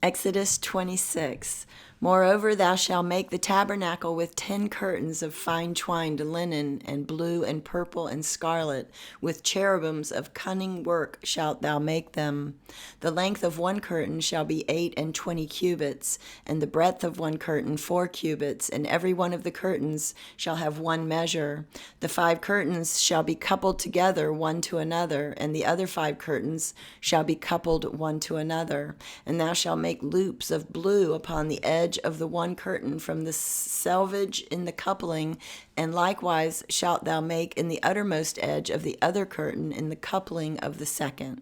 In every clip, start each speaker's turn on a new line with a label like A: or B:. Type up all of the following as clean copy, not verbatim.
A: Exodus 26. Moreover, thou shalt make the tabernacle with 10 curtains of fine twined linen, and blue and purple and scarlet, with cherubims of cunning work shalt thou make them. The length of one curtain shall be 28 cubits, and the breadth of one curtain 4 cubits, and every one of the curtains shall have one measure. The 5 curtains shall be coupled together one to another, and the other 5 curtains shall be coupled one to another. And thou shalt make loops of blue upon the edge of the one curtain from the selvage in the coupling, and likewise shalt thou make in the uttermost edge of the other curtain in the coupling of the second.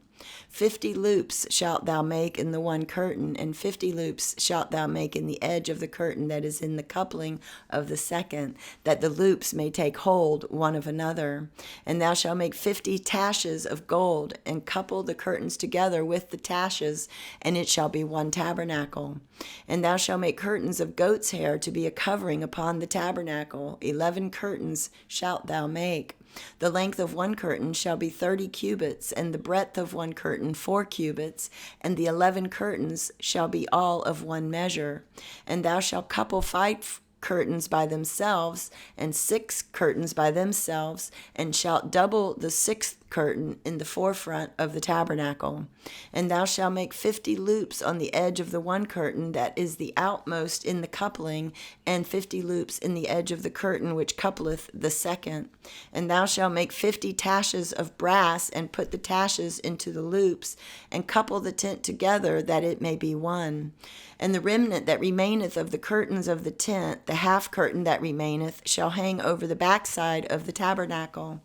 A: 50 loops shalt thou make in the one curtain, and 50 loops shalt thou make in the edge of the curtain that is in the coupling of the second, that the loops may take hold one of another. And thou shalt make 50 taches of gold, and couple the curtains together with the taches, and it shall be one tabernacle. And thou shalt make curtains of goat's hair to be a covering upon the tabernacle. 11 curtains shalt thou make. The length of one curtain shall be 30 cubits, and the breadth of one curtain 4 cubits, and the 11 curtains shall be all of one measure. And thou shalt couple 5 curtains by themselves, and 6 curtains by themselves, and shalt double the 6th curtain in the forefront of the tabernacle. And thou shalt make 50 loops on the edge of the one curtain that is the outmost in the coupling, and 50 loops in the edge of the curtain which coupleth the second. And thou shalt make 50 taches of brass, and put the taches into the loops, and couple the tent together that it may be one. And the remnant that remaineth of the curtains of the tent, the half curtain that remaineth, shall hang over the backside of the tabernacle.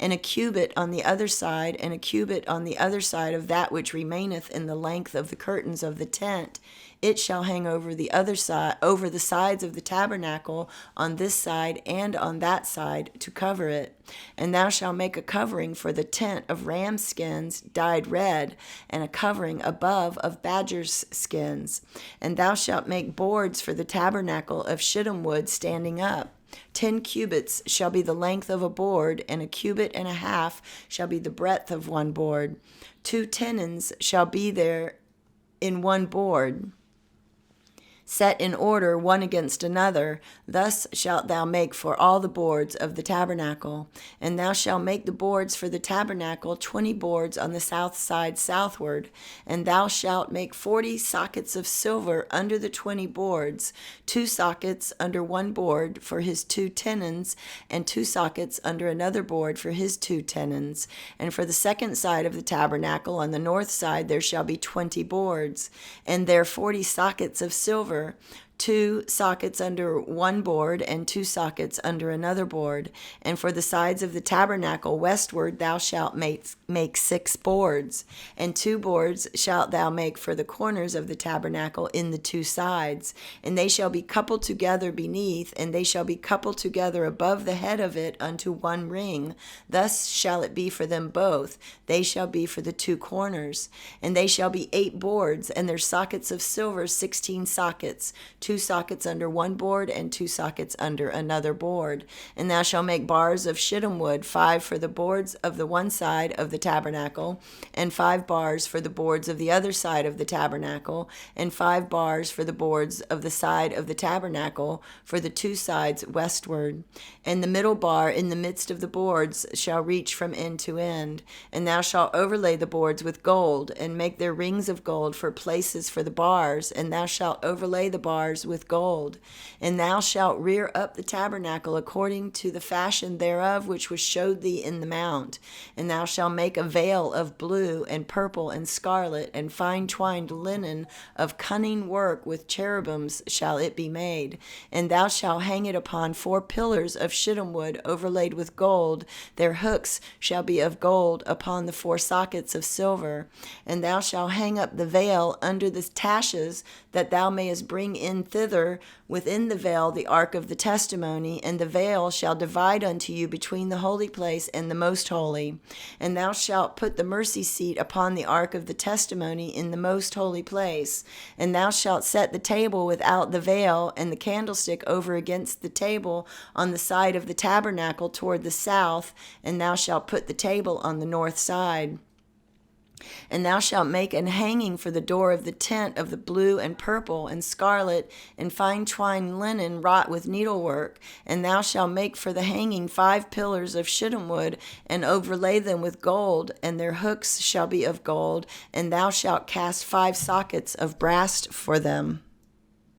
A: And a cubit on the other side, and a cubit on the other side of that which remaineth in the length of the curtains of the tent, it shall hang over the other side, over the sides of the tabernacle, on this side and on that side, to cover it. And thou shalt make a covering for the tent of ram skins dyed red, and a covering above of badgers' skins. And thou shalt make boards for the tabernacle of shittim wood standing up. 10 cubits shall be the length of a board, and a cubit and a half shall be the breadth of one board. 2 tenons shall be there in one board, set in order one against another. Thus shalt thou make for all the boards of the tabernacle. And thou shalt make the boards for the tabernacle 20 boards on the south side southward. And thou shalt make 40 sockets of silver under the 20 boards, 2 sockets under one board for his 2 tenons, and 2 sockets under another board for his 2 tenons. And for the second side of the tabernacle on the north side there shall be 20 boards, and there 40 sockets of silver, 2 sockets under one board, and 2 sockets under another board. And for the sides of the tabernacle westward thou shalt make 6 boards, and 2 boards shalt thou make for the corners of the tabernacle in the 2 sides. And they shall be coupled together beneath, and they shall be coupled together above the head of it unto one ring. Thus shall it be for them both. They shall be for the 2 corners. And they shall be 8 boards, and their sockets of silver 16 sockets, 2 sockets under one board, and 2 sockets under another board. And thou shalt make bars of shittim wood, 5 for the boards of the one side of the tabernacle, and 5 bars for the boards of the other side of the tabernacle, and 5 bars for the boards of the side of the tabernacle for the 2 sides westward. And the middle bar in the midst of the boards shall reach from end to end. And thou shalt overlay the boards with gold, and make their rings of gold for places for the bars, and thou shalt overlay the bars with gold. And thou shalt rear up the tabernacle according to the fashion thereof which was showed thee in the mount. And thou shalt make a veil of blue and purple and scarlet and fine twined linen of cunning work, with cherubims shall it be made. And thou shalt hang it upon 4 pillars of shittim wood overlaid with gold. Their hooks shall be of gold upon the 4 sockets of silver. And thou shalt hang up the veil under the taches, that thou mayest bring in thither within the veil the ark of the testimony. And the veil shall divide unto you between the holy place and the most holy. And thou shalt put the mercy seat upon the ark of the testimony in the most holy place. And thou shalt set the table without the veil, and the candlestick over against the table on the side of the tabernacle toward the south. And thou shalt put the table on the north side. And thou shalt make an hanging for the door of the tent of the blue and purple and scarlet and fine twined linen wrought with needlework. And thou shalt make for the hanging 5 pillars of shittim wood, and overlay them with gold, and their hooks shall be of gold. And thou shalt cast 5 sockets of brass for them.